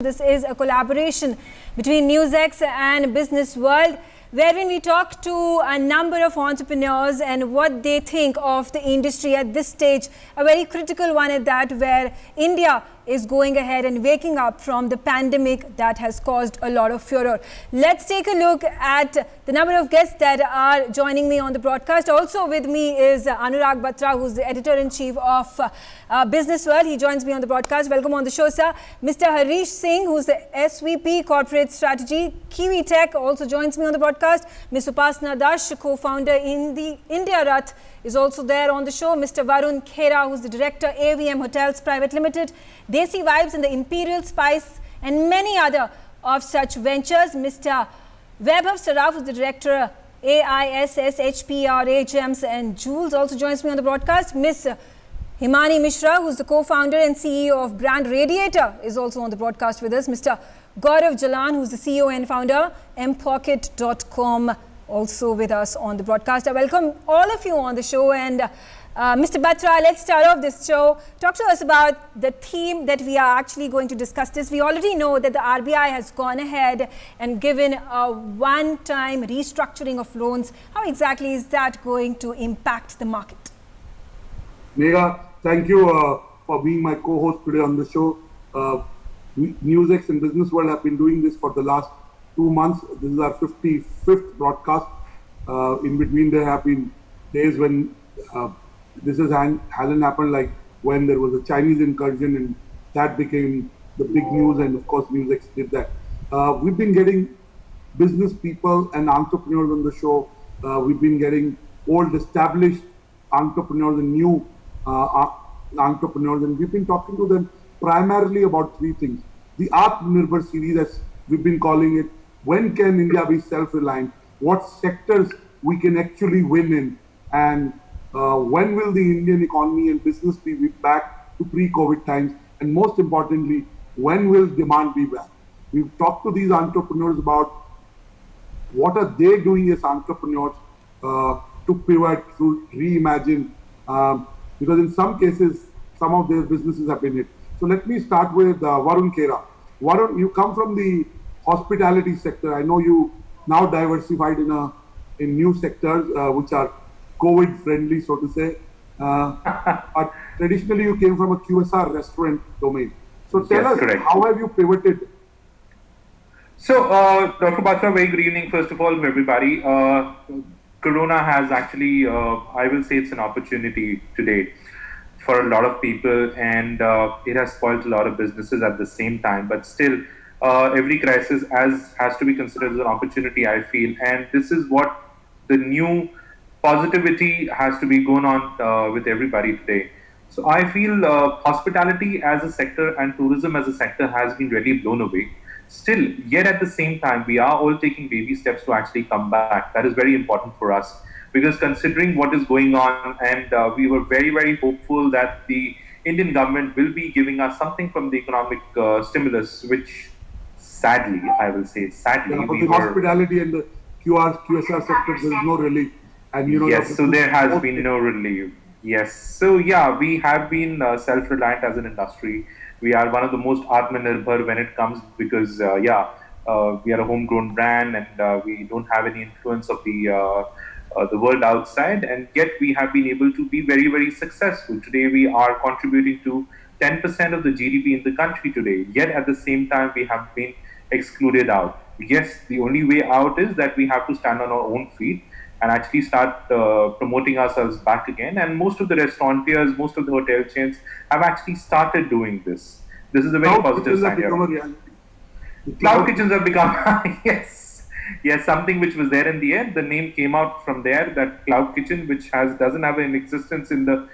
This is a collaboration between NEWSX and Business World, wherein we talk to a number of entrepreneurs and what they think of the industry at this stage, a very critical one at that, where India is going ahead and waking up from the pandemic that has caused a lot of furor. Let's take a look at the number of guests that are joining me on the broadcast. Also with me is Anurag Batra, who's the editor-in-chief of Business World. He joins me on the broadcast. Welcome on the show, sir. Mr. Harish Singh, who's the SVP Corporate Strategy, Kiwi Tech, also joins me on the broadcast. Ms. Upasana Dash, co-founder in the India Rath, is also there on the show. Mr. Varun Khera, who's the director, AVM Hotels Private Limited, Desi Vibes and the Imperial Spice, and many other of such ventures. Mr. Vaibhav Saraf, who's the director, AISS, HPRA, Gems and Jewels, also joins me on the broadcast. Ms. Himani Mishra, who's the co-founder and CEO of Brand Radiator, is also on the broadcast with us. Mr. Gaurav Jalan, who's the CEO and founder, mpocket.com, also with us on the broadcast. I welcome all of you on the show. And Mr. Batra, let's start off this show. Talk to us about the theme that we are actually going to discuss this. We already know that the RBI has gone ahead and given a one-time restructuring of loans. How exactly is that going to impact the market? Megha, thank you for being my co-host today on the show. NEWSX and Business World have been doing this for the last 2 months. This is our 55th broadcast. In between, there have been days when this hasn't happened, like when there was a Chinese incursion and that became the big news, and of course NEWSX did that. We've been getting business people and entrepreneurs on the show. We've been getting old established entrepreneurs and new entrepreneurs, and we've been talking to them primarily about 3 things. The Aatmanirbhar series, as we've been calling it. When can India be self-reliant? What sectors we can actually win in? And when will the Indian economy and business be back to pre-COVID times? And most importantly, when will demand be back? We've talked to these entrepreneurs about what are they doing as entrepreneurs to pivot, to reimagine, because in some cases, some of their businesses have been hit. So let me start with Varun Khera. Varun, you come from the hospitality sector. I know you now diversified in new sectors, which are COVID friendly, so to say. But traditionally, you came from a QSR restaurant domain. So tell us, correct, how have you pivoted? So, Dr. Batra, very good evening, first of all, everybody. Corona has actually, I will say it's an opportunity today for a lot of people, and it has spoiled a lot of businesses at the same time. But still, every crisis has to be considered as an opportunity, I feel. And this is what the new positivity has to be going on with everybody today. So I feel hospitality as a sector and tourism as a sector has been really blown away. Still, yet at the same time, we are all taking baby steps to actually come back. That is very important for us, because considering what is going on, and we were very, very hopeful that the Indian government will be giving us something from the economic stimulus, which sadly, I will say, sadly, yeah, but the hospitality and the QSR sectors, there is no relief. And yes, so there has been no relief. Yes, so yeah, we have been self-reliant as an industry. We are one of the most Aatmanirbhar when it comes, because we are a homegrown brand, and we don't have any influence of the world outside, and yet we have been able to be very, very successful. Today we are contributing to 10% of the GDP in the country today, yet at the same time we have been excluded out. Yes, the only way out is that we have to stand on our own feet and actually start promoting ourselves back again. And most of the restaurateurs, most of the hotel chains have actually started doing this. This is a very positive sign here. Cloud kitchens have become, yes, something which was there in the end. The name came out from there, that cloud kitchen, which doesn't have an existence in the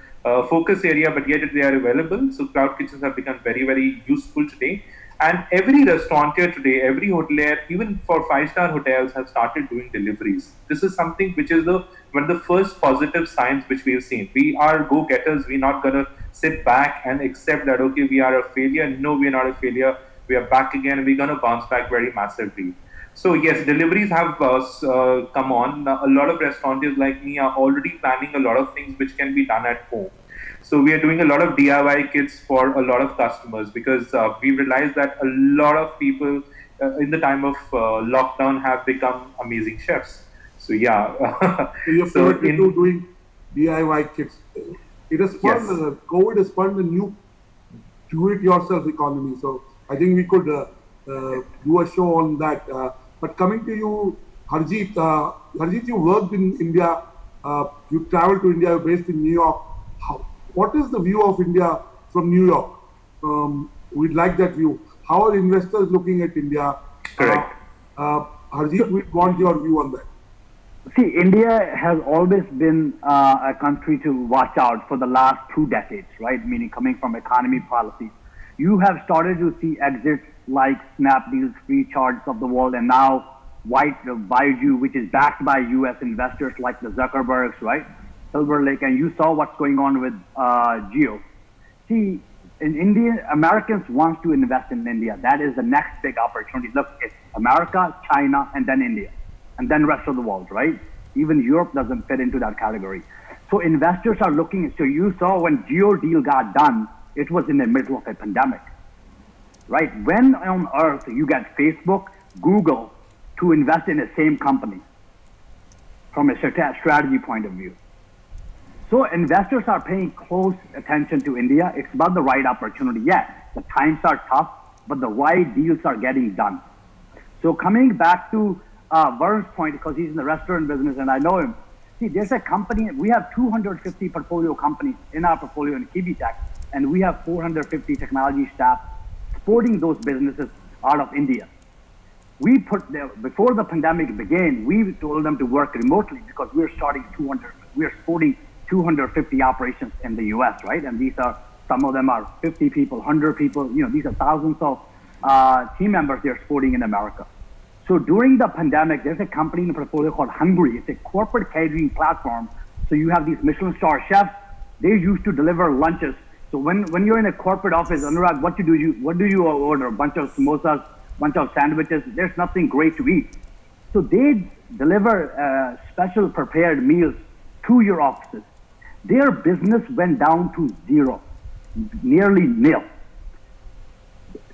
focus area, but yet they are available. So cloud kitchens have become very, very useful today. And every restaurateur today, every hotelier, even for 5-star hotels, have started doing deliveries. This is something which is one of the first positive signs which we have seen. We are go-getters. We're not going to sit back and accept that, okay, we are a failure. No, we are not a failure. We are back again, and we're going to bounce back very massively. So yes, deliveries have come on. A lot of restaurateurs like me are already planning a lot of things which can be done at home. So we are doing a lot of DIY kits for a lot of customers because we realized that a lot of people in the time of lockdown have become amazing chefs. So yeah, So you're so pivoted to doing DIY kits. It has spurred, Yes. COVID has spurred a new do-it-yourself economy. So I think we could do a show on that. But coming to you, Harjeet, you worked in India. You traveled to India. You're based in New York. What is the view of India from New York? We'd like that view. How are investors looking at India? Correct. Harjeet, we want your view on that. See, India has always been a country to watch out for the last 2 decades, right? Meaning coming from economy policies. You have started to see exits like Snapdeals, Freecharts of the world, and now Baidu, which is backed by U.S. investors like the Zuckerbergs, right? Silver Lake, and you saw what's going on with Geo. See, in India, Americans want to invest in India. That is the next big opportunity. Look, it's America, China, and then India, and then rest of the world, right? Even Europe doesn't fit into that category. So investors are looking. So you saw when Geo deal got done, it was in the middle of a pandemic, right? When on earth you get Facebook, Google to invest in the same company from a strategy point of view? So investors are paying close attention to India. It's about the right opportunity. Yeah, the times are tough, but the right deals are getting done. So coming back to Varun's point, because he's in the restaurant business and I know him. See, there's a company, we have 250 portfolio companies in our portfolio in Kibitech, and we have 450 technology staff supporting those businesses out of India. Before the pandemic began, we told them to work remotely because we're supporting 250 operations in the US, right? And some of them are 50 people, 100 people, these are thousands of team members they're supporting in America. So during the pandemic, there's a company in the portfolio called Hungry. It's a corporate catering platform. So you have these Michelin star chefs. They used to deliver lunches. So when you're in a corporate office, Anurag, what do you order? A bunch of samosas, bunch of sandwiches. There's nothing great to eat. So they deliver special prepared meals to your offices. Their business went down to zero, nearly nil.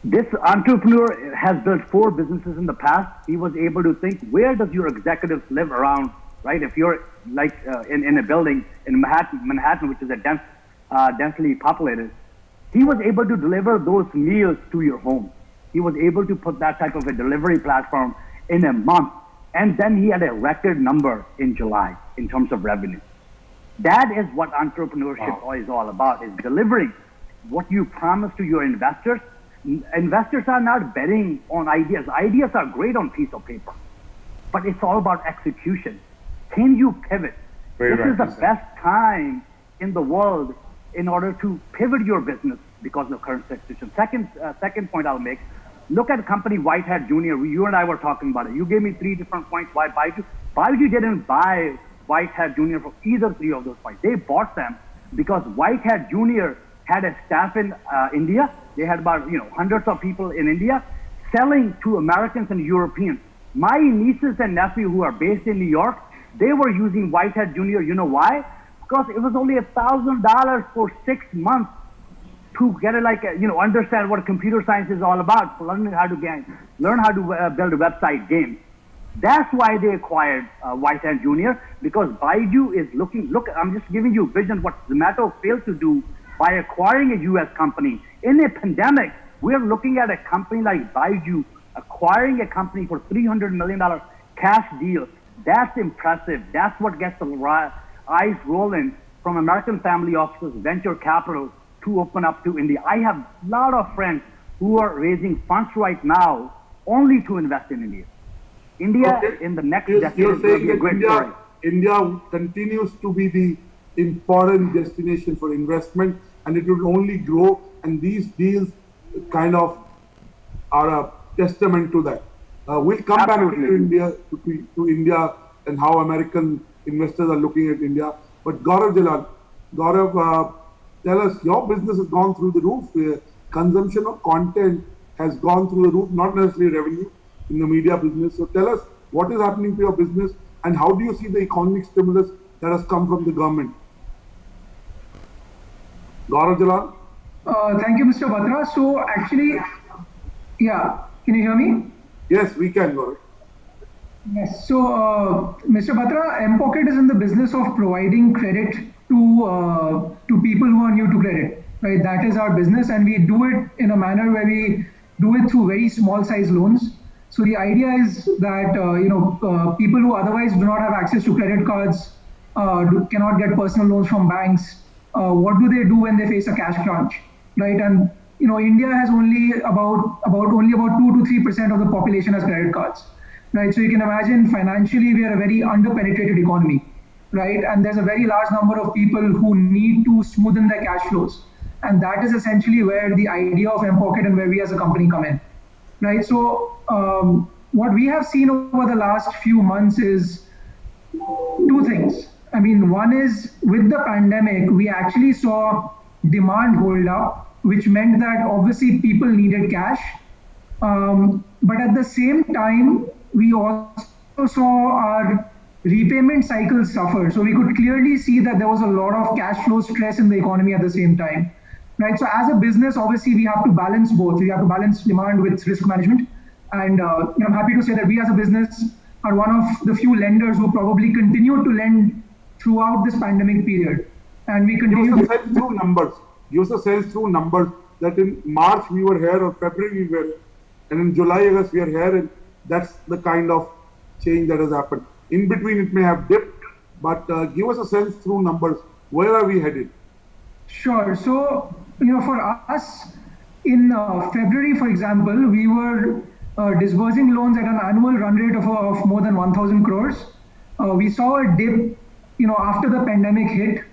This entrepreneur has built 4 businesses in the past. He was able to think, where does your executives live around, right? If you're like in a building in Manhattan, which is a densely populated, he was able to deliver those meals to your home. He was able to put that type of a delivery platform in a month. And then he had a record number in July in terms of revenue. That is what entrepreneurship is all about, is delivering what you promise to your investors. Investors are not betting on ideas. Ideas are great on piece of paper, but it's all about execution. Can you pivot? This is the best time in the world in order to pivot your business because of current situation. Second point I'll make, look at the company White Hat Junior. You and I were talking about it. You gave me 3 different points why Baidu. Baidu didn't buy White Hat Junior for either 3 of those points. They bought them because White Hat Junior had a staff in India. They had about hundreds of people in India selling to Americans and Europeans. My nieces and nephew who are based in New York, they were using White Hat Junior. You know why? Because it was only $1,000 for 6 months to get understand what computer science is all about, learn how to build a website game. That's why they acquired White Hat Junior, because Baidu is look, I'm just giving you a vision what Zomato failed to do by acquiring a US company. In a pandemic, we're looking at a company like Baidu acquiring a company for $300 million cash deal. That's impressive. That's what gets the eyes rolling from American family offices, venture capital to open up to India. I have a lot of friends who are raising funds right now only to invest in India. India in the next decade is going to be a great story. India continues to be the important destination for investment, and it will only grow. And these deals kind of are a testament to that. We'll come Absolutely. back to India and how American investors are looking at India. But Gaurav, tell us, your business has gone through the roof. Consumption of content has gone through the roof, not necessarily revenue in the media business. So tell us what is happening to your business and how do you see the economic stimulus that has come from the government? Gaurav Jalan? Thank you, Mr. Batra. So actually, yeah, can you hear me? Yes, we can, Gaurav. Yes. So, Mr. Batra, M-Pocket is in the business of providing credit to people who are new to credit, right? That is our business, and we do it in a manner where we do it through very small size loans. So the idea is that people who otherwise do not have access to credit cards cannot get personal loans from banks. What do they do when they face a cash crunch, right? And India has only about 2 to 3% of the population has credit cards, right? So you can imagine financially we are a very underpenetrated economy, right? And there's a very large number of people who need to smoothen their cash flows, and that is essentially where the idea of M-Pocket and where we as a company come in, right? So what we have seen over the last few months is two things. I mean, one is with the pandemic, we actually saw demand hold up, which meant that obviously people needed cash. But at the same time, we also saw our repayment cycles suffer. So we could clearly see that there was a lot of cash flow stress in the economy at the same time, right? So as a business, obviously we have to balance both. We have to balance demand with risk management. And I'm happy to say that we as a business are one of the few lenders who probably continue to lend throughout this pandemic period. And we continue Give us a sense through numbers. Give us a sense through numbers that in March we were here or February we were here, and in July, August we are here, and that's the kind of change that has happened. In between it may have dipped, but give us a sense through numbers. Where are we headed? Sure. So, for us, in February, for example, we were disbursing loans at an annual run rate of more than 1,000 crores. We saw a dip, after the pandemic hit.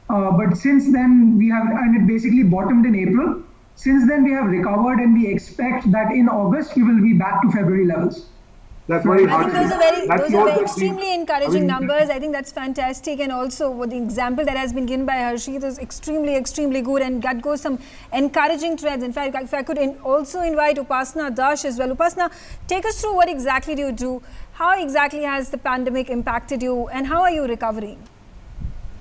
But since then, and it basically bottomed in April. Since then, we have recovered, and we expect that in August, we will be back to February levels. That's very I hard. think those are very extremely encouraging numbers. I think that's fantastic, and also what the example that has been given by Harshit is extremely good, and that goes some encouraging trends. In fact, if I could also invite Upasna Dash as well. Upasna, take us through what exactly do you do? How exactly has the pandemic impacted you, and how are you recovering?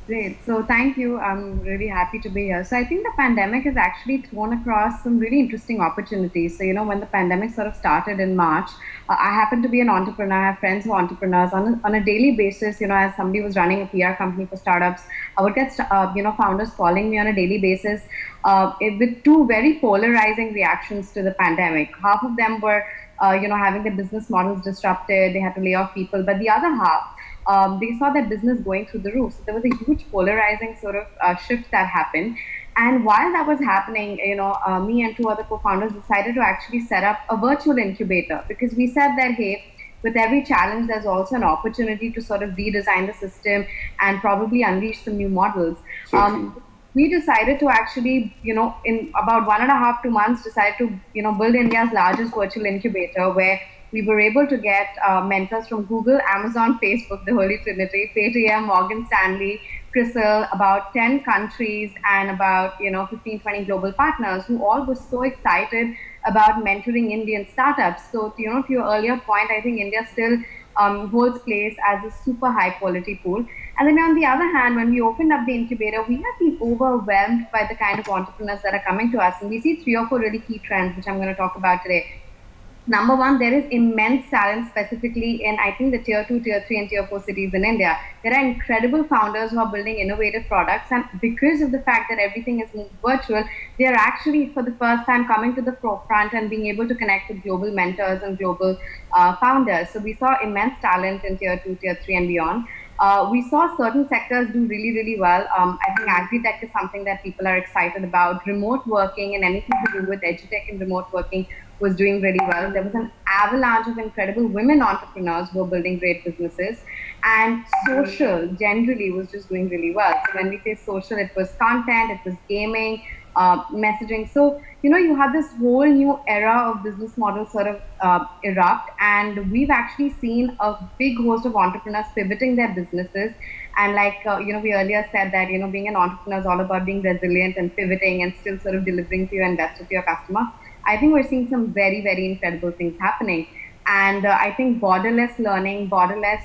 Great. So thank you. I'm really happy to be here. So I think the pandemic has actually thrown across some really interesting opportunities. So, when the pandemic sort of started in March, I happen to be an entrepreneur. I have friends who are entrepreneurs. On a daily basis, as somebody was running a PR company for startups, I would get, founders calling me on a daily basis with two very polarizing reactions to the pandemic. Half of them were, having their business models disrupted. They had to lay off people. But the other half, they saw their business going through the roof. So there was a huge polarizing sort of shift that happened. And while that was happening, me and two other co-founders decided to actually set up a virtual incubator, because we said that, hey, with every challenge, there's also an opportunity to sort of redesign the system and probably unleash some new models. We decided to actually, in about 1.5 to 2 months, decided to, build India's largest virtual incubator, where we were able to get mentors from Google, Amazon, Facebook, the Holy Trinity, Paytm, Morgan Stanley, CRISIL, about 10 countries, and about 15, 20 global partners who all were so excited about mentoring Indian startups. So to your earlier point, I think India still holds place as a super high quality pool. And then on the other hand, when we opened up the incubator, we have been overwhelmed by the kind of entrepreneurs that are coming to us. And we see 3 or 4 really key trends, which I'm going to talk about today. Number one, there is immense talent specifically in, I think, the tier 2, tier 3, and tier 4 cities in India. There are incredible founders who are building innovative products, and because of the fact that everything is virtual, they are actually for the first time coming to the forefront and being able to connect with global mentors and global founders. So we saw immense talent in tier 2, tier 3, and beyond. We saw certain sectors do really, really well. I think agri-tech is something that people are excited about. Remote working and anything to do with edutech and remote working was doing really well. There was an avalanche of incredible women entrepreneurs who were building great businesses. And social generally was just doing really well. So when we say social, it was content, it was gaming, messaging. So, you had this whole new era of business models sort of erupt, and we've actually seen a big host of entrepreneurs pivoting their businesses. And like, we earlier said that, being an entrepreneur is all about being resilient and pivoting and still sort of delivering to your investor, to your customer. I think we're seeing some very, very incredible things happening. And I think borderless learning, borderless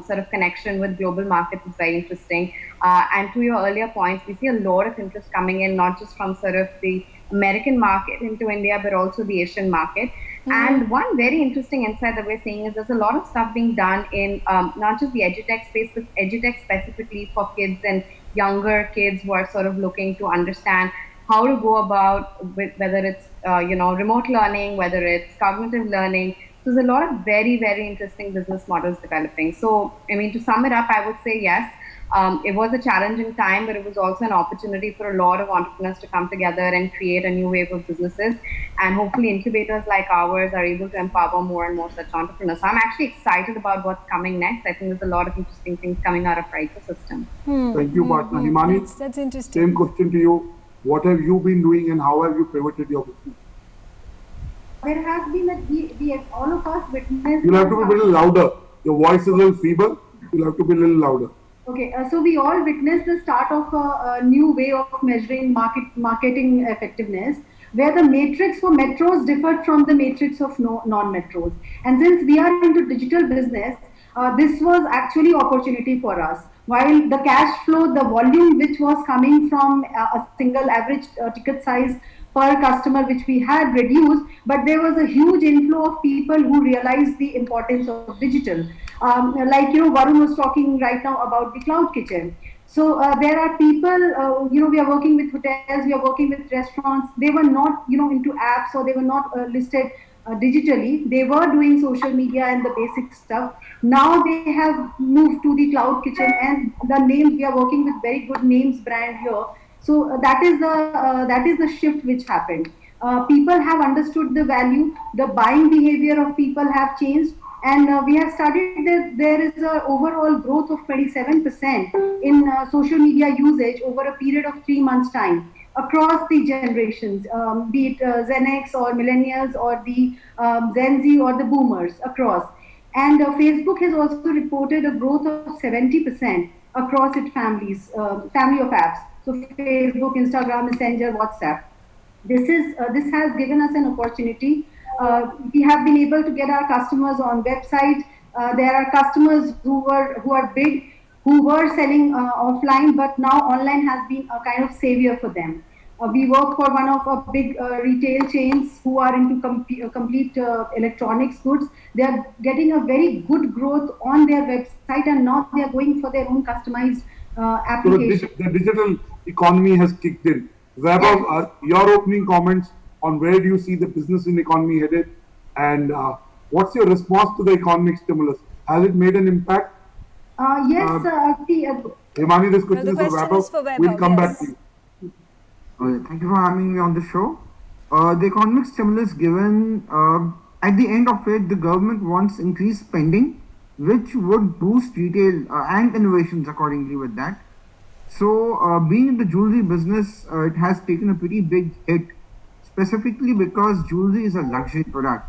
sort of connection with global markets is very interesting. And to your earlier points, we see a lot of interest coming in, not just from sort of the American market into India, but also the Asian market. And one very interesting insight that we're seeing is there's a lot of stuff being done in not just the edutech space, but edutech specifically for kids and younger kids who are sort of looking to understand how to go about with, whether it's remote learning, whether it's cognitive learning. So there's a lot of very, very interesting business models developing. So, I mean, to sum it up, I would say yes, it was a challenging time, but it was also an opportunity for a lot of entrepreneurs to come together and create a new wave of businesses. And hopefully incubators like ours are able to empower more and more such entrepreneurs. So I'm actually excited about what's coming next. I think there's a lot of interesting things coming out of our ecosystem. Thank you, partner. Himani, That's interesting. same question to you. What have you been doing and how have you pivoted your business? There has been all of us witnessed. You'll have to be a little louder. Your voice is a little feeble. You'll have to be a little louder. Okay, so we all witnessed the start of a new way of measuring marketing effectiveness, where the matrix for metros differed from the matrix of non-metros. And since we are into digital business, this was actually opportunity for us. While the cash flow, the volume which was coming from a single average ticket size per customer which we had reduced, but there was a huge inflow of people who realized the importance of digital. Varun was talking right now about the cloud kitchen. So there are people, we are working with hotels, we are working with restaurants. They were not, into apps, or they were not listed digitally. They were doing social media and the basic stuff. Now they have moved to the cloud kitchen, and the names, we are working with very good names brand here. So that is the shift which happened. People have understood the value. The buying behavior of people have changed, and we have studied that there is an overall growth of 27% in social media usage over a period of 3 months' time across the generations, be it Gen X or millennials or the Gen Z or the boomers across. And Facebook has also reported a growth of 70% across its family of apps. So Facebook, Instagram, Messenger, WhatsApp. This has given us an opportunity. We have been able to get our customers on website. There are customers who are big, who were selling offline, but now online has been a kind of savior for them. We work for one of our big retail chains who are into complete electronics goods. They are getting a very good growth on their website, and now they are going for their own customized application. So the digital economy has kicked in. Vaibhav, your opening comments on where do you see the business and economy headed, and what's your response to the economic stimulus? Has it made an impact? Yes, Himani, this question the is question for is for Vaibhav. Vaibhav, We'll come yes. back to you. Thank you for having me on the show. The economic stimulus given, at the end of it, the government wants increased spending, which would boost retail and innovations accordingly with that. So, being in the jewelry business, it has taken a pretty big hit, specifically because jewelry is a luxury product.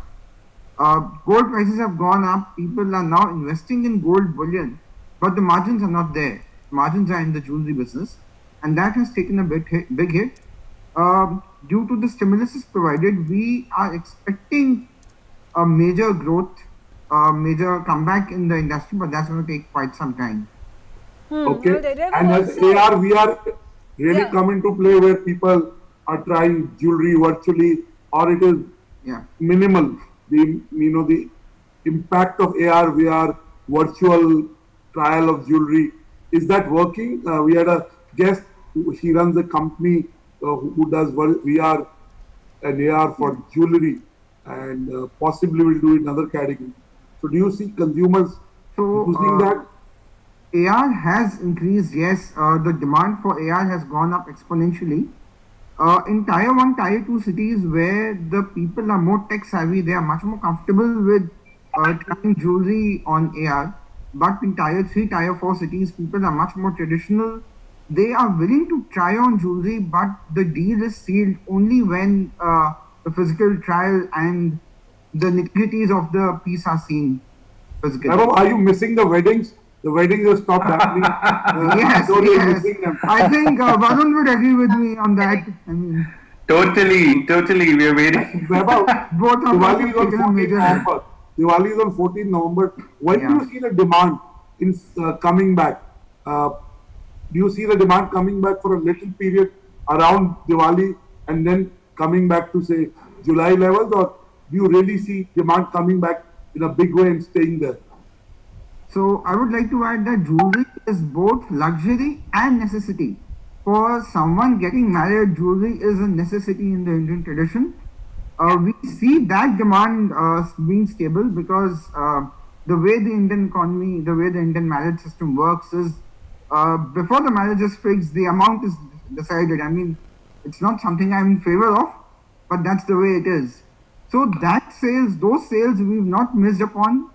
Gold prices have gone up. People are now investing in gold bullion, but the margins are not there. Margins are in the jewelry business, and that has taken a big hit. Due to the stimulus provided, we are expecting a major growth, major comeback in the industry, but that's going to take quite some time. Okay. Well, there And were has also- AR, VR really Yeah. come into play where people are trying jewelry virtually, or it is Yeah. minimal? The impact of AR, VR, virtual trial of jewelry, is that working? We had a guest, she runs a company who does VR and AR for jewelry, and possibly will do it in other categories. So do you see consumers using that? AR has increased, yes. The demand for AR has gone up exponentially. In Tier 1, Tier 2 cities where the people are more tech savvy, they are much more comfortable with trying jewelry on AR. But in Tier 3, Tier 4 cities, people are much more traditional. They are willing to try on jewelry, but the deal is sealed only when the physical trial and the nitty-gritties of the piece are seen physically. Vaibhav, are you missing the weddings? The weddings have stopped happening. Yes, so you're yes. missing them. I think Varun would agree with me on that. I mean, Totally. We are waiting. Vaibhav, both of us Diwali have is on taken a major 14th hit. November. Diwali is on 14th November. When do you see the demand in coming back? Do you see the demand coming back for a little period around Diwali and then coming back to say July levels, or do you really see demand coming back in a big way and staying there? So I would like to add that jewelry is both luxury and necessity. For someone getting married, jewelry is a necessity in the Indian tradition. We see that demand being stable because the way the Indian economy, the way the Indian marriage system works is before the marriage is fixed, the amount is decided. I mean, it's not something I'm in favor of, but that's the way it is. So those sales we've not missed upon.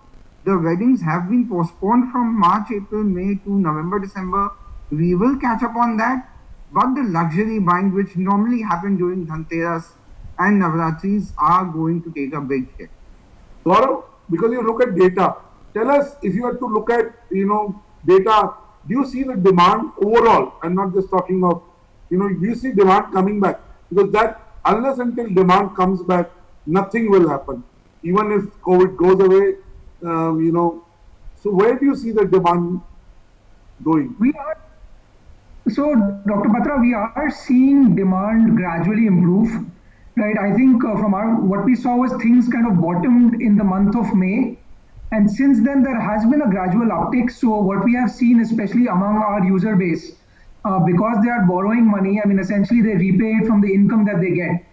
The weddings have been postponed from March, April, May to November, December. We will catch up on that. But the luxury buying, which normally happen during Dhanteras and Navaratris, are going to take a big hit. Gaurav, because you look at data, tell us, if you had to look at, data, do you see the demand overall? I'm not just talking of, do you see demand coming back? Because that, unless until demand comes back, nothing will happen. Even if COVID goes away, so where do you see the demand going? So, Dr. Batra, we are seeing demand gradually improve, right? I think from what we saw was things kind of bottomed in the month of May. And since then, there has been a gradual uptick. So what we have seen, especially among our user base, because they are borrowing money, I mean, essentially they repay it from the income that they get,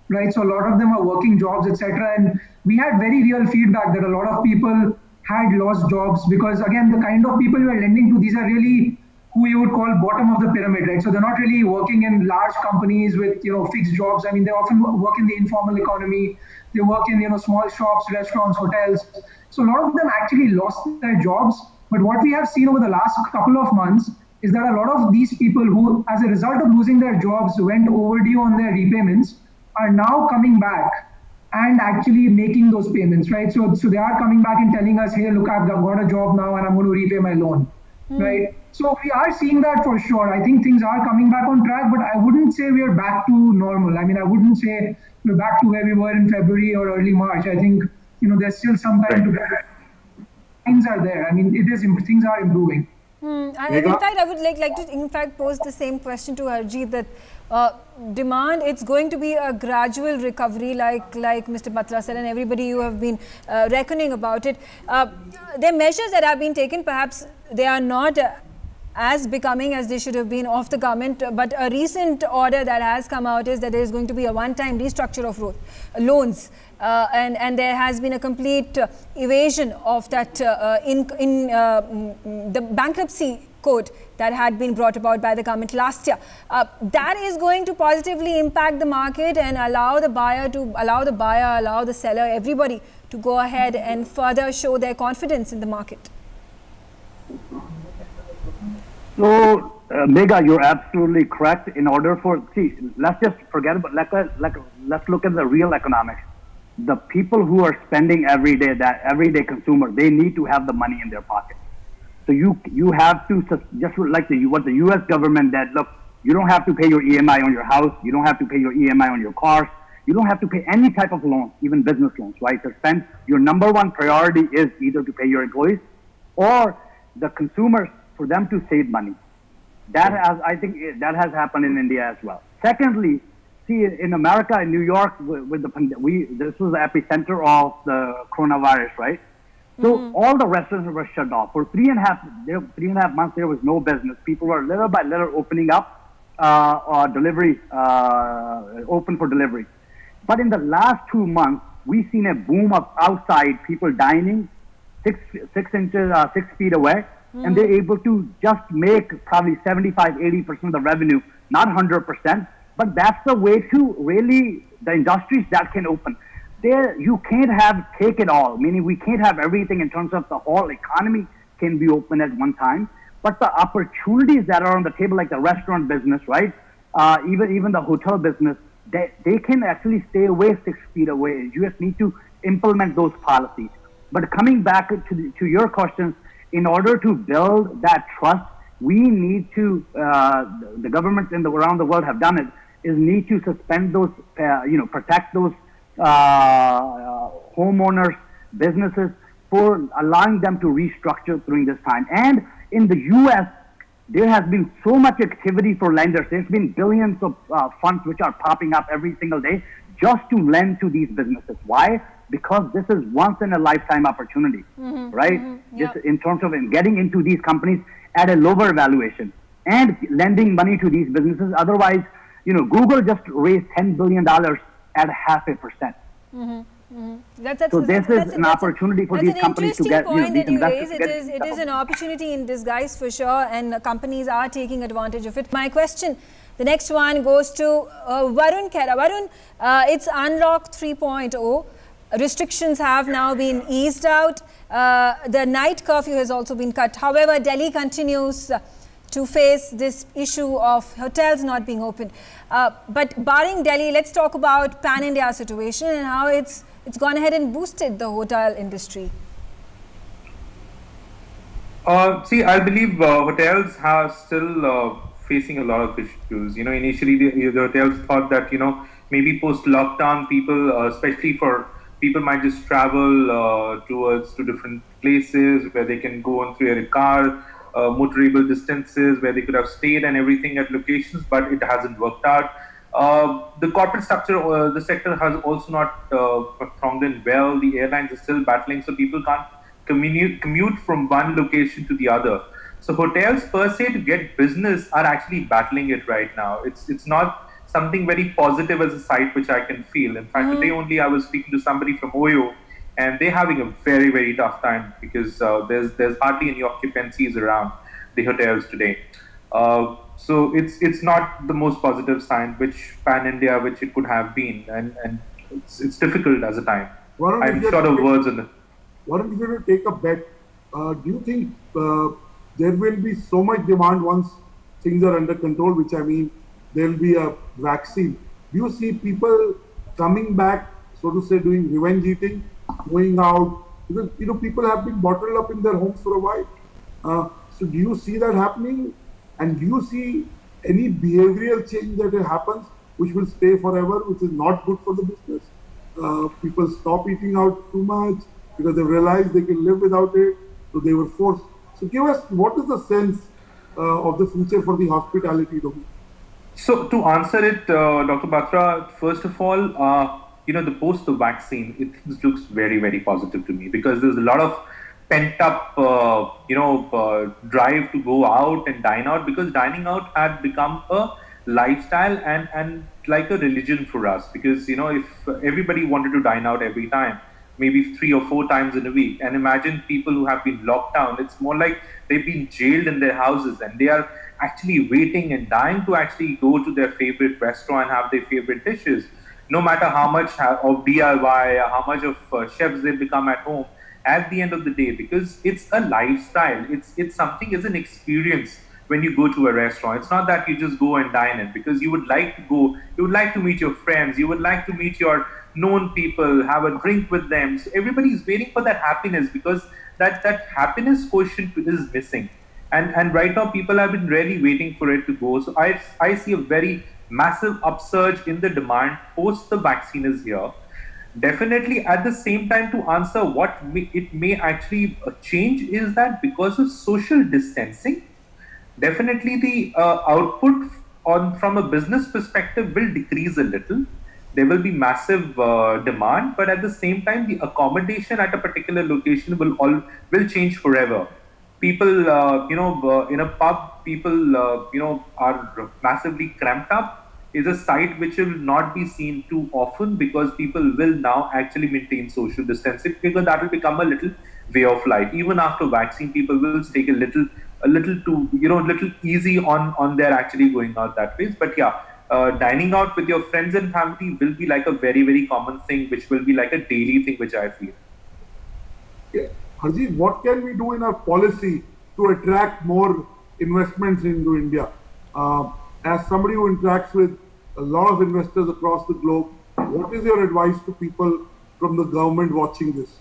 right? So a lot of them are working jobs, etc. And we had very real feedback that a lot of people had lost jobs because, again, the kind of people we are lending to, these are really who you would call bottom of the pyramid, right? So they're not really working in large companies with, fixed jobs. I mean, they often work in the informal economy. They work in, small shops, restaurants, hotels. So a lot of them actually lost their jobs. But what we have seen over the last couple of months is that a lot of these people who, as a result of losing their jobs, went overdue on their repayments, are now coming back and actually making those payments, right? So they are coming back and telling us, hey, look, I've got a job now and I'm going to repay my loan, right? So we are seeing that for sure. I think things are coming back on track, but I wouldn't say we are back to normal. I mean, I wouldn't say we're back to where we were in February or early March. I think, there's still some time to get. Things are there. I mean, things are improving. In fact, I would like to pose the same question to Harjeet, that demand, it's going to be a gradual recovery, like Mr. Batra said, and everybody you have been reckoning about it. There are measures that have been taken, perhaps they are not as becoming as they should have been of the government, but a recent order that has come out is that there is going to be a one-time restructure of loans, and there has been a complete evasion of that in the bankruptcy code that had been brought about by the government last year. That is going to positively impact the market and allow the seller, everybody to go ahead and further show their confidence in the market. So, Megha, you're absolutely correct. In order let's just forget about, let's look at the real economics. The people who are spending every day, that everyday consumer, they need to have the money in their pocket. So you have to, just like what the U.S. government did, look, you don't have to pay your EMI on your house, you don't have to pay your EMI on your cars, you don't have to pay any type of loan, even business loans, right? Your number one priority is either to pay your employees or the consumers, for them to save money. I think that has happened in India as well. Secondly, see, in America, in New York, this was the epicenter of the coronavirus, right? So all the restaurants were shut off. For 3.5 months, there was no business. People were little by little opening up, open for delivery. But in the last 2 months, we've seen a boom of outside people dining 6 feet away. And they're able to just make probably 75-80% of the revenue, not 100%, but that's the way to really, the industries that can open. You can't take it all, meaning we can't have everything in terms of the whole economy can be open at one time, but the opportunities that are on the table, like the restaurant business, right? Even the hotel business, they can actually stay away 6 feet away. You just need to implement those policies. But coming back to your questions, in order to build that trust, we need to, the governments around the world have done it, is need to suspend those, protect those homeowners businesses, for allowing them to restructure during this time. And in the US, there has been so much activity for lenders. There's been billions of funds which are popping up every single day just to lend to these businesses. Why? Because this is once in a lifetime opportunity, right? Yep. This, in terms of getting into these companies at a lower valuation and lending money to these businesses. Otherwise, Google just raised $10 billion at 0.5%. So this is an opportunity for these companies to get, these investors to get It is an opportunity in disguise for sure, and companies are taking advantage of it. My question, the next one goes to Varun Khera. Varun, it's Unlock 3.0. Restrictions have now been eased out. The night curfew has also been cut. However, Delhi continues to face this issue of hotels not being open. But barring Delhi, let's talk about pan-India situation and how it's gone ahead and boosted the hotel industry. See, I believe hotels are still facing a lot of issues. Initially the hotels thought that, maybe post-lockdown people, especially for people might just travel to different places where they can go on through a car, motorable distances where they could have stayed and everything at locations, but it hasn't worked out. The corporate structure, the sector has also not performed in well. The airlines are still battling, so people can't commute from one location to the other. So hotels per se to get business are actually battling it right now. It's not something very positive as a site which I can feel. In fact, today only I was speaking to somebody from Oyo, and they're having a very, very tough time because there's hardly any occupancies around the hotels today. So it's not the most positive sign, which pan-India, which it could have been, and it's difficult as a time. I'm short of words on it. Warren, if you were to take a bet, do you think there will be so much demand once things are under control, which I mean, there'll be a vaccine? Do you see people coming back, so to say, doing revenge eating, going out? Because, people have been bottled up in their homes for a while. So do you see that happening? And do you see any behavioral change that happens, which will stay forever, which is not good for the business? People stop eating out too much because they realized they can live without it, so they were forced. So give us, what is the sense of the future for the hospitality domain? So to answer it, Dr. Batra, first of all, the post the vaccine, it looks very, very positive to me because there's a lot of pent up, drive to go out and dine out, because dining out had become a lifestyle and like a religion for us. Because, if everybody wanted to dine out every time, maybe 3 or 4 times in a week, and imagine people who have been locked down, it's more like they've been jailed in their houses and they are actually waiting and dying to actually go to their favorite restaurant and have their favorite dishes, no matter how much of DIY, how much of chefs they become at home. At the end of the day, because it's a lifestyle, it's something, it's an experience when you go to a restaurant. It's not that you just go and dine in, because you would like to go, you would like to meet your friends, you would like to meet your known people, have a drink with them. So everybody is waiting for that happiness, because that happiness quotient is missing. And right now people have been really waiting for it to go. So I see a very massive upsurge in the demand post the vaccine is here. Definitely, at the same time, to answer what it may actually change is that because of social distancing, definitely the output from a business perspective will decrease a little. There will be massive demand, but at the same time, the accommodation at a particular location will change forever. People, in a pub, people, are massively cramped up. Is a site which will not be seen too often, because people will now actually maintain social distancing, because that will become a little way of life. Even after vaccine, people will take a little easy on their actually going out that ways. But yeah, dining out with your friends and family will be like a very, very common thing, which will be like a daily thing, which I feel. Yeah. Harjeet, what can we do in our policy to attract more investments into India? As somebody who interacts with a lot of investors across the globe, what is your advice to people from the government watching this?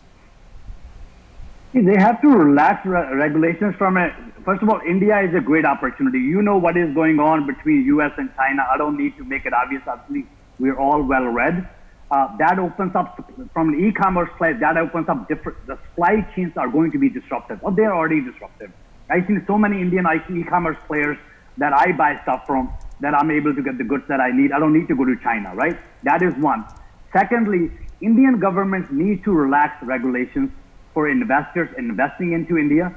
They have to relax regulations from it. First of all, India is a great opportunity. You know what is going on between US and China. I don't need to make it obvious. Obviously, we're all well read. that opens up from an e-commerce place. That opens up the supply chains are going to be disrupted. Well, they're already disrupted. I've seen so many Indian e-commerce players that I buy stuff from that I'm able to get the goods that I need. I don't need to go to China, right? That is one. Secondly, Indian governments need to relax regulations for investors investing into India,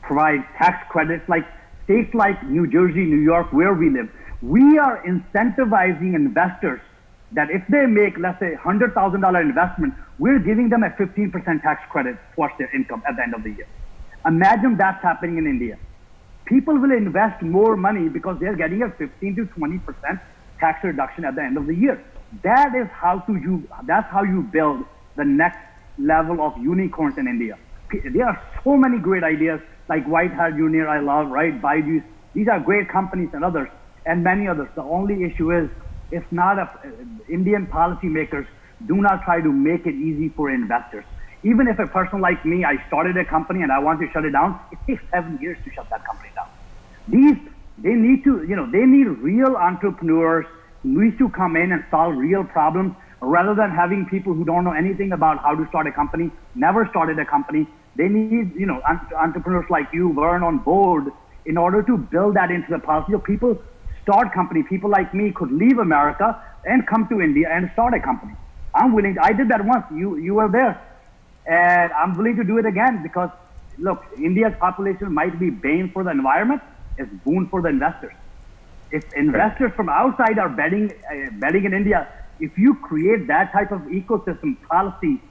provide tax credits like states like New Jersey, New York, where we live. We are incentivizing investors that if they make, let's say, $100,000 investment, we're giving them a 15% tax credit towards their income at the end of the year. Imagine that's happening in India. People will invest more money because they're getting a 15 to 20% tax reduction at the end of the year. That's how you build the next level of unicorns in India. There are so many great ideas like White Hat Junior, I love, right? Baidu. These are great companies and others, and many others. The only issue is it's not Indian policymakers do not try to make it easy for investors. Even if a person like me, I started a company and I want to shut it down, it takes 7 years to shut that company down. They need real entrepreneurs who need to come in and solve real problems rather than having people who don't know anything about how to start a company, never started a company. They need, entrepreneurs like you, Vern, on board in order to build that into the policy. People start company. People like me could leave America and come to India and start a company. I'm willing. I did that once. You were there. And I'm willing to do it again because, look, India's population might be bane for the environment, it's boon for the investors. If investors from outside are betting in India, if you create that type of ecosystem policy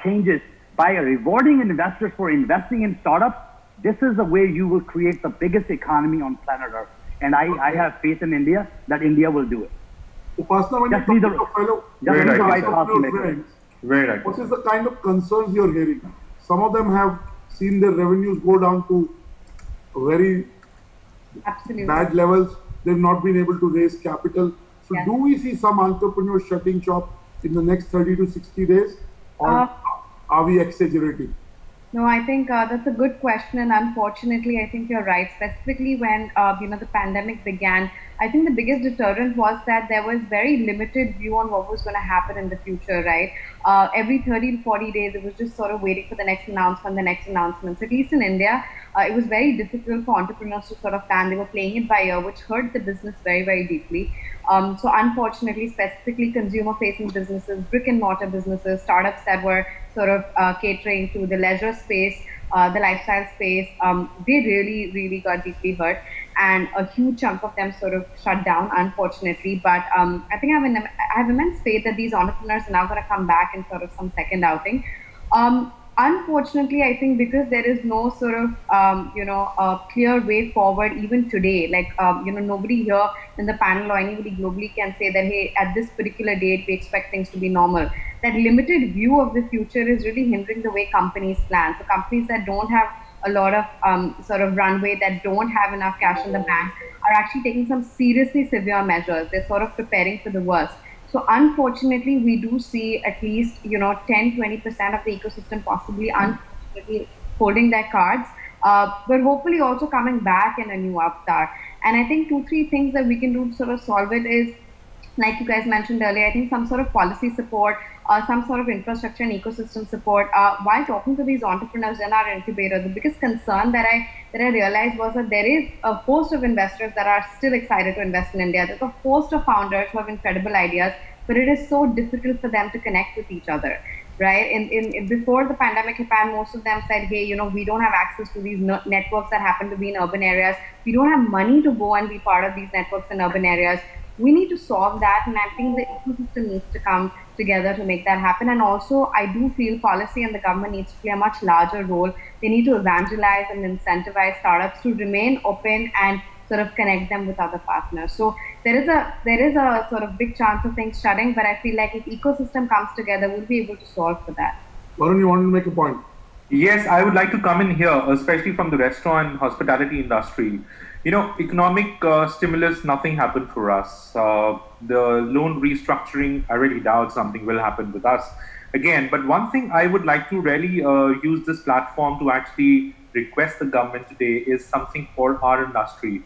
changes by rewarding investors for investing in startups, this is the way you will create the biggest economy on planet Earth. And I have faith in India that India will do it. Upasana, when Just you need talk the- to fellow just need the right your policymakers. friends, Very right. what is the kind of concerns you're hearing? Some of them have seen their revenues go down to very Absolutely. bad levels. They've not been able to raise capital. So Yes. do we see some entrepreneurs shutting shop in the next 30 to 60 days? Or are we exaggerating? No, I think that's a good question, and unfortunately, I think you're right. Specifically, when the pandemic began, I think the biggest deterrent was that there was very limited view on what was going to happen in the future. Right, every 30 to 40 days, it was just sort of waiting for the next announcement. So at least in India, it was very difficult for entrepreneurs to sort of plan. They were playing it by ear, which hurt the business very, very deeply. So unfortunately, specifically consumer-facing businesses, brick-and-mortar businesses, startups that were sort of catering to the leisure space, the lifestyle space, they really, really got deeply hurt. And a huge chunk of them sort of shut down, unfortunately. But I think I have immense faith that these entrepreneurs are now going to come back in sort of some second outing. Unfortunately, I think because there is no sort of, clear way forward even today, like, nobody here in the panel or anybody globally can say that, hey, at this particular date, we expect things to be normal. That limited view of the future is really hindering the way companies plan. So companies that don't have a lot of sort of runway, that don't have enough cash in the bank, are actually taking some seriously severe measures. They're sort of preparing for the worst. So unfortunately, we do see at least 10-20% of the ecosystem possibly unfortunately holding their cards, but hopefully also coming back in a new avatar. And I think 2-3 things that we can do to sort of solve it is, like you guys mentioned earlier, I think some sort of policy support, some sort of infrastructure and ecosystem support. While talking to these entrepreneurs in our incubator, the biggest concern that I realized was that there is a host of investors that are still excited to invest in India. There's a host of founders who have incredible ideas, but it is so difficult for them to connect with each other, right? In before the pandemic happened, most of them said, hey, we don't have access to these networks that happen to be in urban areas. We don't have money to go and be part of these networks in urban areas. We need to solve that, and I think the ecosystem needs to come together to make that happen. And also, I do feel policy and the government needs to play a much larger role. They need to evangelize and incentivize startups to remain open and sort of connect them with other partners. So there is a sort of big chance of things shutting, but I feel like if ecosystem comes together, we'll be able to solve for that. Varun, you wanted to make a point? Yes, I would like to come in here, especially from the restaurant and hospitality industry. Economic stimulus, nothing happened for us. The loan restructuring, I really doubt something will happen with us again. But one thing I would like to really use this platform to actually request the government today is something for our industry.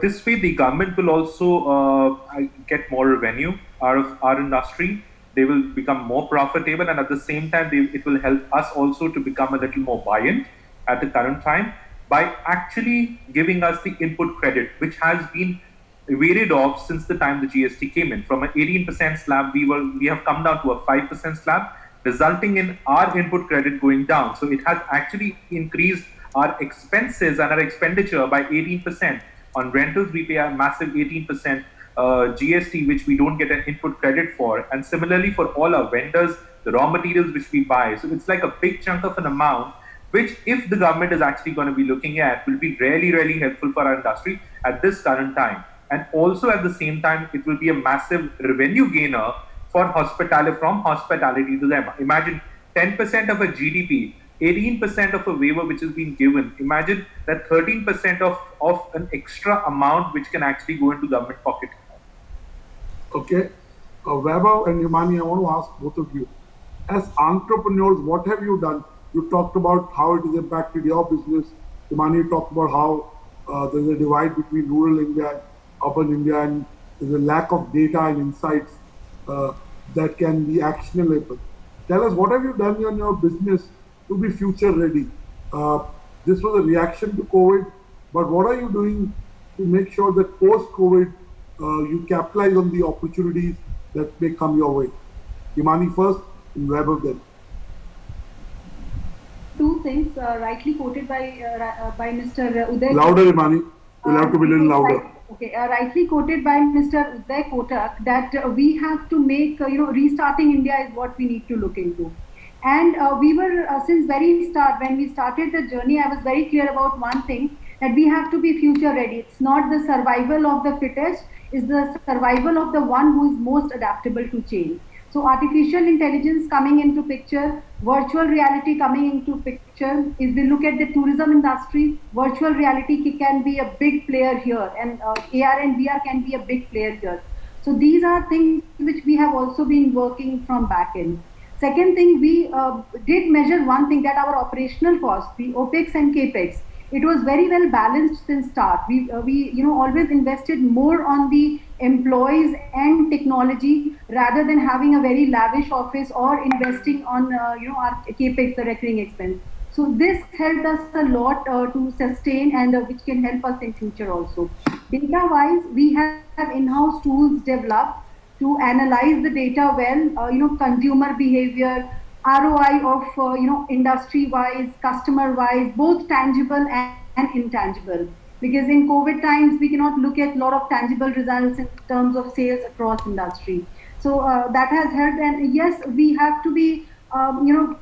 This way, the government will also get more revenue out of our industry. they will become more profitable, and at the same time, it will help us also to become a little more buoyant at the current time by actually giving us the input credit, which has been varied off since the time the GST came in. From an 18% slab, we have come down to a 5% slab, resulting in our input credit going down. So it has actually increased our expenses and our expenditure by 18%. On rentals, we pay a massive 18% GST, which we don't get an input credit for. And similarly for all our vendors, the raw materials which we buy. So it's like a big chunk of an amount, which if the government is actually going to be looking at, will be really, really helpful for our industry at this current time. And also at the same time, it will be a massive revenue gainer for hospitality, from hospitality to them. Imagine 10% of a GDP, 18% of a waiver which has been given. Imagine that 13% of an extra amount which can actually go into government pocket. Okay. Vaibhav and Himani, I want to ask both of you. As entrepreneurs, what have you done? You talked about how it has impacted your business. Himani talked about how there's a divide between rural India, urban India, and there's a lack of data and insights that can be actionable. Tell us, what have you done in your business to be future ready? This was a reaction to COVID, but what are you doing to make sure that post-COVID you capitalize on the opportunities that may come your way? Himani first, and Vaibhav then. Two things rightly quoted by Mr. Uday. Louder, Himani. You'll have to be a little louder. Okay, rightly quoted by Mr. Uday Kotak that we have to make, restarting India is what we need to look into. And we were, since very start, when we started the journey, I was very clear about one thing, that we have to be future ready. It's not the survival of the fittest, it's the survival of the one who is most adaptable to change. So artificial intelligence coming into picture, virtual reality coming into picture. If we look at the tourism industry, virtual reality can be a big player here, and AR and VR can be a big player here. So these are things which we have also been working from back end. Second thing, we did measure one thing, that our operational cost, the OPEX and CAPEX, it was very well balanced since start. We always invested more on the employees and technology rather than having a very lavish office or investing on our CAPEX, the recurring expense. So this helped us a lot to sustain, and which can help us in future also. Data-wise, we have in-house tools developed to analyze the data well, consumer behavior, ROI of industry-wise, customer-wise, both tangible and intangible. Because in COVID times, we cannot look at a lot of tangible results in terms of sales across industry. So that has helped. And yes, we have to be,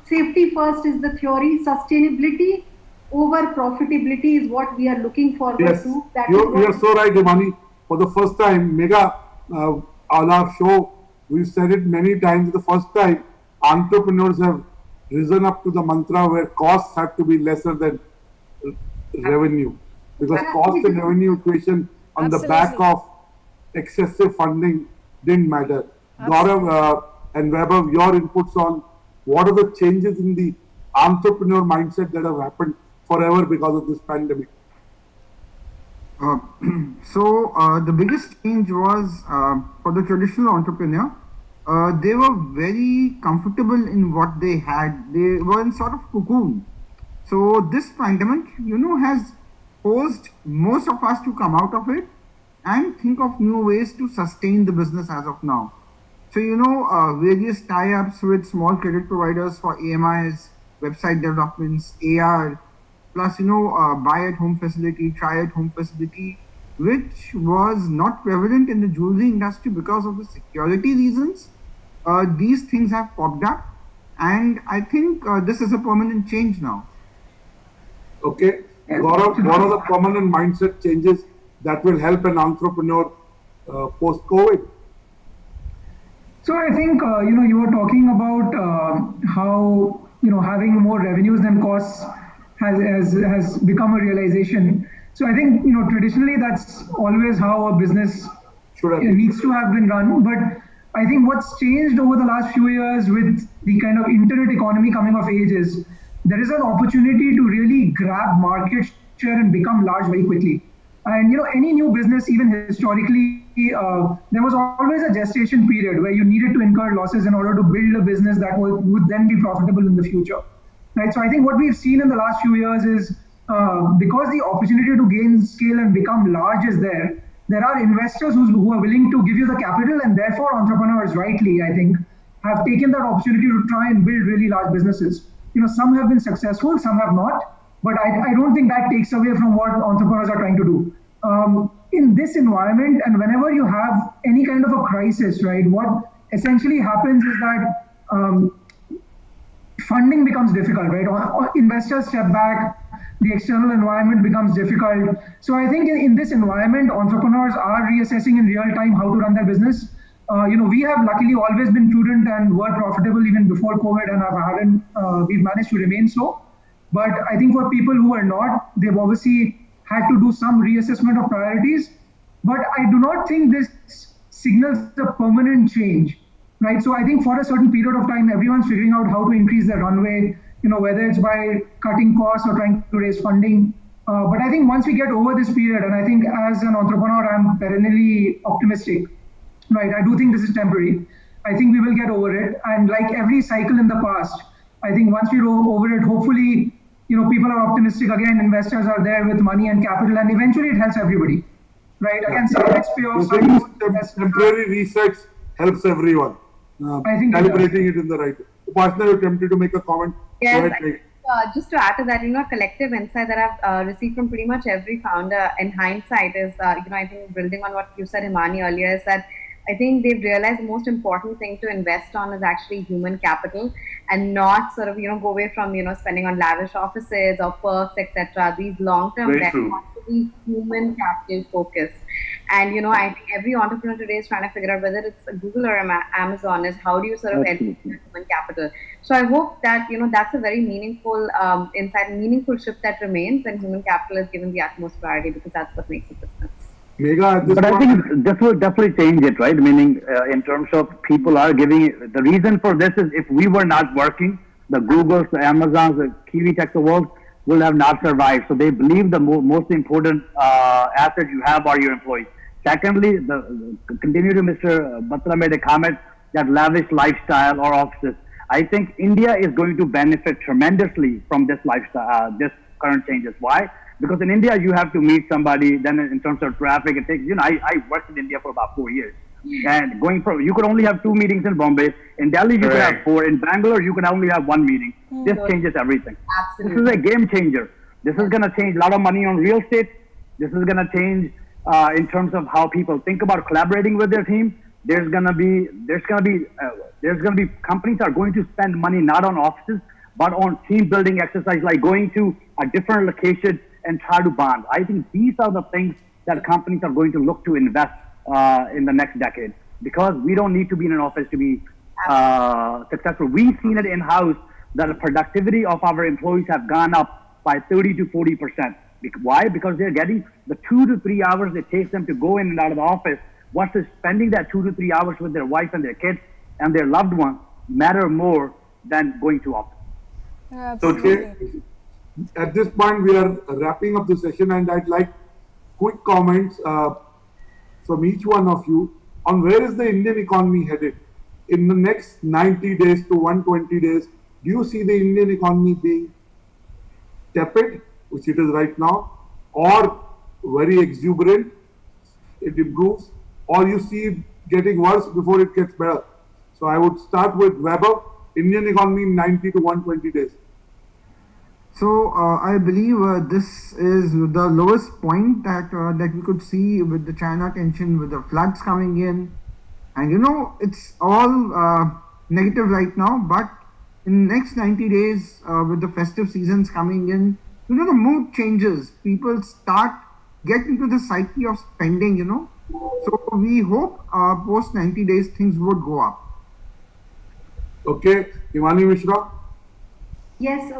safety first is the theory. Sustainability over profitability is what we are looking forward to. You are so right, Himani. For the first time, Mega, on our show, we've said it many times. The first time, entrepreneurs have risen up to the mantra where costs have to be lesser than revenue. Because cost and revenue equation on the back of excessive funding didn't matter. Gaurav and Vaibhav, your inputs on what are the changes in the entrepreneur mindset that have happened forever because of this pandemic? The biggest change was for the traditional entrepreneur. They were very comfortable in what they had. They were in sort of cocoon. So this pandemic, has forced most of us to come out of it and think of new ways to sustain the business as of now. So, various tie-ups with small credit providers for AMIs, website developments, AR, plus, buy at home facility, try at home facility, which was not prevalent in the jewelry industry because of the security reasons. These things have popped up, and I think this is a permanent change now. Okay. Gaurav, what are the permanent mindset changes that will help an entrepreneur post-COVID? So I think, you were talking about how, having more revenues than costs has become a realization. So I think, traditionally that's always how a business needs to have been run. But I think what's changed over the last few years with the kind of internet economy coming of age is there is an opportunity to really grab market share and become large very quickly. And any new business, even historically, there was always a gestation period where you needed to incur losses in order to build a business that would then be profitable in the future. Right. So I think what we've seen in the last few years is because the opportunity to gain scale and become large is there. There are investors who are willing to give you the capital, and therefore entrepreneurs, rightly, I think, have taken that opportunity to try and build really large businesses. Some have been successful, some have not, but I don't think that takes away from what entrepreneurs are trying to do. In this environment, and whenever you have any kind of a crisis, right, what essentially happens is that funding becomes difficult, right? Or investors step back, the external environment becomes difficult. So I think in this environment, entrepreneurs are reassessing in real time how to run their business. We have luckily always been prudent and were profitable even before COVID, and we've managed to remain so. But I think for people who are not, they've obviously had to do some reassessment of priorities. But I do not think this signals a permanent change, right? So I think for a certain period of time, everyone's figuring out how to increase their runway, whether it's by cutting costs or trying to raise funding. But I think once we get over this period, and I think as an entrepreneur, I'm perennially optimistic, right? I do think this is temporary. I think we will get over it. And like every cycle in the past, I think once we're over it, hopefully, people are optimistic again, investors are there with money and capital, and eventually it helps everybody, right? Again, some taxpayers. Temporary resets helps everyone. I think calibrating it in the right way. Upasana, you're tempted to make a comment? Yes, just to add to that, a collective insight that I've received from pretty much every founder in hindsight is, I think building on what you said, Himani, earlier, is that I think they've realized the most important thing to invest on is actually human capital, and not sort of, go away from, spending on lavish offices or perks, etc. These long-term bets have to be human capital focused. And, I think every entrepreneur today is trying to figure out whether it's Google or Amazon is how do you sort of elevate human capital. So I hope that, that's a very meaningful insight and meaningful shift that remains, and human capital is given the utmost priority because that's what makes a business. But I think this will definitely change it, right? Meaning, in terms of people are giving it, the reason for this is if we were not working, the Googles, the Amazons, the Kiwi Tech of the world will have not survived. So they believe the most important asset you have are your employees. Secondly, continue to Mr. Batra made a comment that lavish lifestyle or offices. I think India is going to benefit tremendously from this lifestyle, this current changes. Why? Because in India, you have to meet somebody. Then in terms of traffic, it takes, I worked in India for about 4 years. And you could only have 2 meetings in Bombay. In Delhi, you could have 4. In Bangalore, you could only have 1 meeting. This changes everything. Absolutely. This is a game changer. This is going to change a lot of money on real estate. This is going to change in terms of how people think about collaborating with their team. There's going to be companies are going to spend money not on offices, but on team building exercise, like going to a different location and try to bond. I think these are the things that companies are going to look to invest in the next decade, because we don't need to be in an office to be successful. We've seen it in-house that the productivity of our employees have gone up by 30 to 40%. Why? Because they're getting the 2 to 3 hours it takes them to go in and out of the office versus spending that 2 to 3 hours with their wife and their kids and their loved ones matter more than going to office. Absolutely. So, at this point, we are wrapping up the session, and I'd like quick comments from each one of you on where is the Indian economy headed in the next 90 days to 120 days. Do you see the Indian economy being tepid, which it is right now, or very exuberant, it improves, or you see it getting worse before it gets better? So I would start with Weber, Indian economy in 90 to 120 days. So I believe this is the lowest point that we could see with the China tension, with the floods coming in, and it's all negative right now. But in the next 90 days, with the festive seasons coming in, the mood changes. People start getting into the psyche of spending. So we hope post 90 days things would go up. Okay, Himani Mishra. Yes.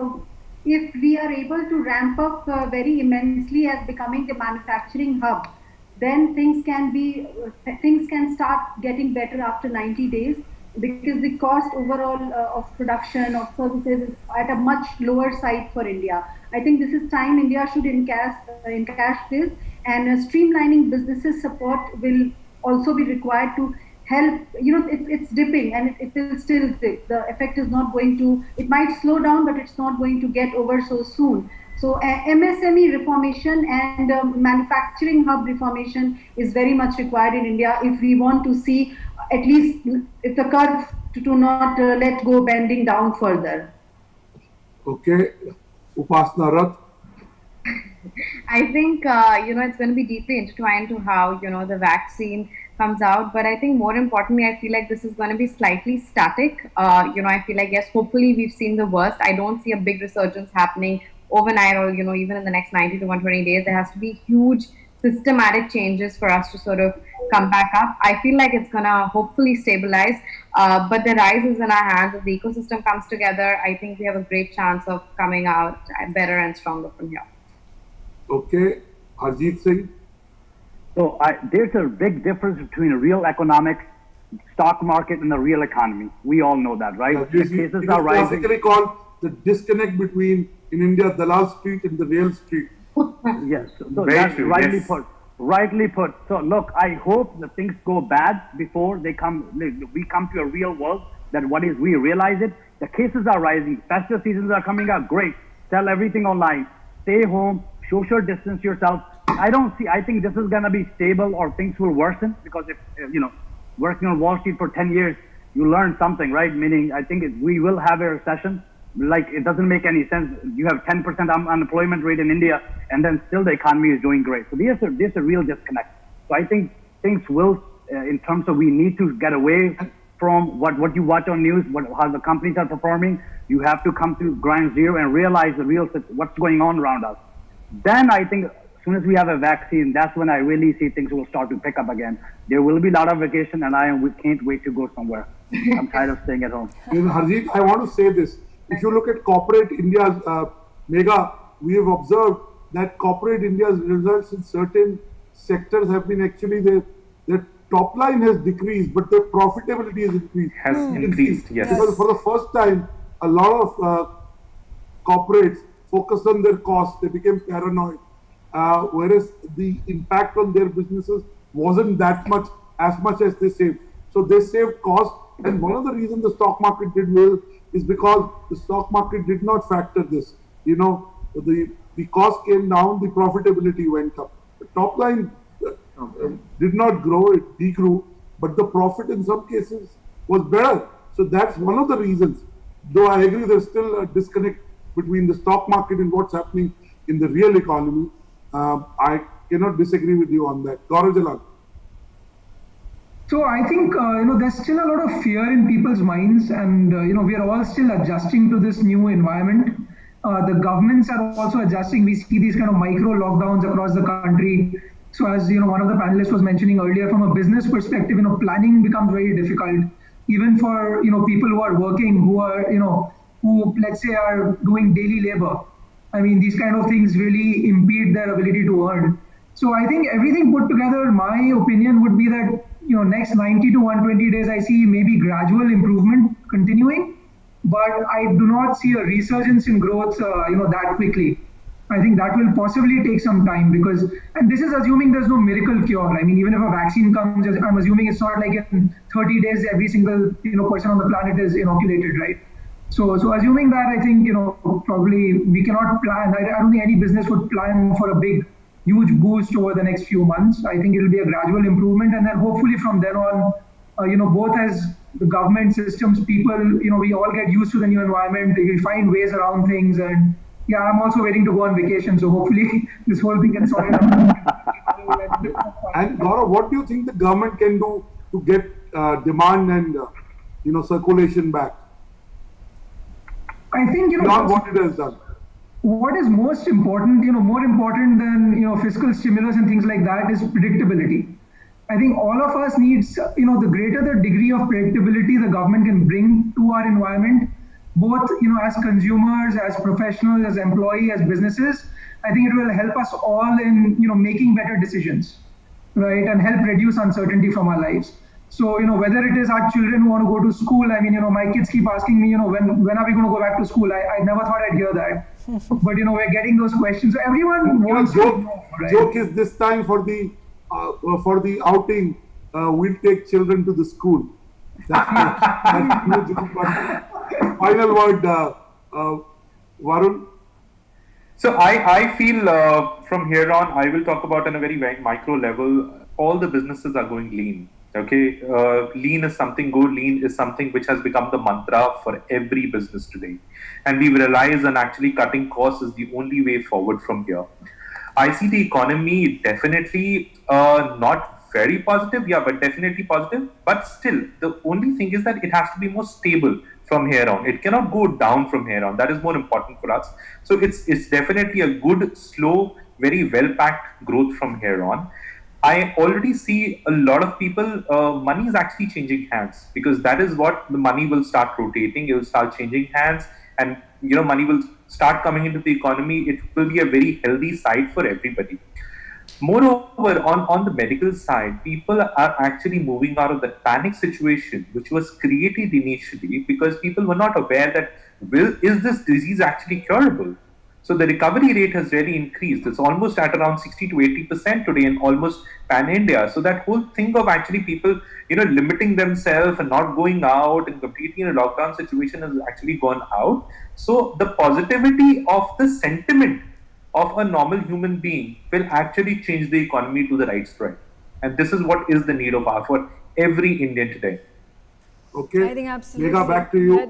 If we are able to ramp up very immensely as becoming the manufacturing hub, then things can start getting better after 90 days, because the cost overall of production of services is at a much lower side for India. I think this is time India should encash this, and streamlining businesses support will also be required to help. It's dipping, and it will still dip. The effect is not going to, it might slow down, but it's not going to get over so soon. So MSME reformation and manufacturing hub reformation is very much required in India if we want to see at least if the curve to not let go bending down further. Okay, Upasna Rath. I think, it's going to be deeply intertwined to how, the vaccine comes out. But I think more importantly, I feel like this is going to be slightly static. I feel like, yes, hopefully we've seen the worst. I don't see a big resurgence happening overnight or, even in the next 90 to 120 days. There has to be huge systematic changes for us to sort of come back up. I feel like it's going to hopefully stabilize, but the rise is in our hands. If the ecosystem comes together, I think we have a great chance of coming out better and stronger from here. Okay, Harjeet Singh. So there's a big difference between a real economics, stock market, and the real economy. We all know that, right? The cases are rising. Classically called the disconnect between, in India, Dalal Street and the real street. Yes, so Very that's true, rightly yes. put. Rightly put. So look, I hope that things go bad before we come to a real world. That we realize it. The cases are rising. Festive seasons are coming up. Great. Sell everything online. Stay home. Social distance yourself. I think this is going to be stable or things will worsen because if, working on Wall Street for 10 years, you learn something, right? Meaning, I think we will have a recession. Like, it doesn't make any sense. You have 10% unemployment rate in India, and then still the economy is doing great. So there's a real disconnect. So I think things will, in terms of we need to get away from what you watch on news, how the companies are performing. You have to come to ground zero and realize what's going on around us. Then I think as soon as we have a vaccine, that's when I really see things will start to pick up again. There will be a lot of vacation, and we can't wait to go somewhere. I'm tired of staying at home. Harjeet, I want to say this. If you look at corporate India's mega, we have observed that corporate India's results in certain sectors have been actually their top line has decreased, but their profitability has increased. Yes. Because for the first time, a lot of corporates focused on their costs. They became paranoid, whereas the impact on their businesses wasn't as much as they saved. So they saved costs, and one of the reasons the stock market did well is because the stock market did not factor this. The cost came down, the profitability went up. The top line did not grow, it degrew, but the profit in some cases was better. So that's one of the reasons. Though I agree there's still a disconnect between the stock market and what's happening in the real economy. I cannot disagree with you on that. Gaurav Jalal. So I think, there's still a lot of fear in people's minds, and, we are all still adjusting to this new environment. The governments are also adjusting. We see these kind of micro lockdowns across the country. So as, one of the panelists was mentioning earlier, from a business perspective, planning becomes very difficult. Even for, people who are working, who are, who let's say are doing daily labor. I mean, these kind of things really impede their ability to earn. So I think everything put together, my opinion would be that, next 90 to 120 days, I see maybe gradual improvement continuing, but I do not see a resurgence in growth, that quickly. I think that will possibly take some time and this is assuming there's no miracle cure. I mean, even if a vaccine comes, I'm assuming it's not like in 30 days, every single, person on the planet is inoculated, right? So assuming that, I think, probably we cannot plan. I don't think any business would plan for a big, huge boost over the next few months. I think it will be a gradual improvement. And then hopefully from then on, both as the government systems, people, we all get used to the new environment. We find ways around things. And yeah, I'm also waiting to go on vacation. So hopefully this whole thing can sort it out. And Gaurav, what do you think the government can do to get demand and, circulation back? I think, beyond what it has done. What is most important, more important than, fiscal stimulus and things like that is predictability. I think all of us needs, the greater the degree of predictability the government can bring to our environment, both, as consumers, as professionals, as employees, as businesses, I think it will help us all in, making better decisions, right? And help reduce uncertainty from our lives. So, whether it is our children who want to go to school, I mean, my kids keep asking me, when are we going to go back to school? I never thought I'd hear that. But, we're getting those questions. So everyone wants to know, right? Joke is this time for the outing, we'll take children to the school. That's huge. But final word, Varun. So I feel from here on, I will talk about on a very, very micro level. All the businesses are going lean. Okay, lean is something good. Lean is something which has become the mantra for every business today, and we realize and actually cutting costs is the only way forward from here. I see the economy definitely not very positive, yeah, but definitely positive. But still, the only thing is that it has to be more stable from here on. It cannot go down from here on. That is more important for us. So it's definitely a good, slow, very well packed growth from here on. I already see a lot of people, money is actually changing hands, because that is what the money will start rotating. It will start changing hands, and money will start coming into the economy. It will be a very healthy side for everybody. Moreover, on the medical side, people are actually moving out of the panic situation, which was created initially because people were not aware that is this disease actually curable? So the recovery rate has really increased. It's almost at around 60 to 80% today in almost pan-India. So that whole thing of actually people, limiting themselves and not going out and completely in a lockdown situation has actually gone out. So the positivity of the sentiment of a normal human being will actually change the economy to the right stride. And this is what is the need of our for every Indian today. Okay. I think absolutely. Megha, back to you.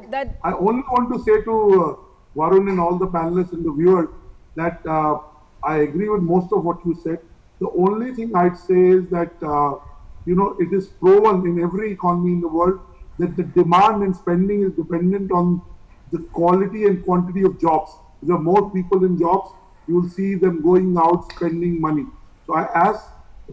I only want to say to Varun and all the panelists and the viewers that I agree with most of what you said. The only thing I'd say is that, it is proven in every economy in the world that the demand and spending is dependent on the quality and quantity of jobs. If there are more people in jobs, you will see them going out spending money. So as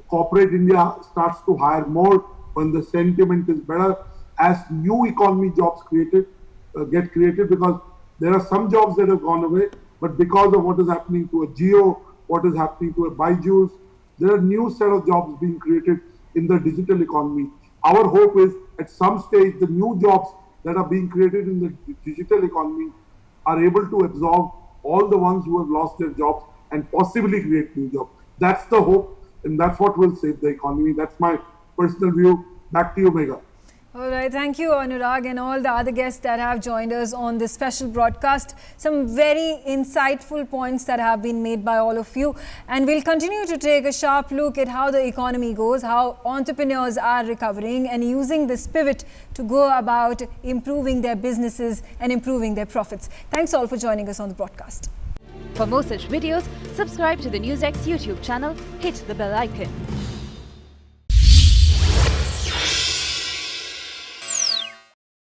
corporate India starts to hire more, when the sentiment is better, as new economy jobs get created, because there are some jobs that have gone away, but because of what is happening to a Jio, what is happening to a Byju's, there are new set of jobs being created in the digital economy. Our hope is at some stage the new jobs that are being created in the digital economy are able to absorb all the ones who have lost their jobs and possibly create new jobs. That's the hope, and that's what will save the economy. That's my personal view. Back to you, Megha. All right, thank you, Anurag, and all the other guests that have joined us on this special broadcast. Some very insightful points that have been made by all of you. And we'll continue to take a sharp look at how the economy goes, how entrepreneurs are recovering and using this pivot to go about improving their businesses and improving their profits. Thanks all for joining us on the broadcast. For more such videos, subscribe to the NEWSX YouTube channel, hit the bell icon.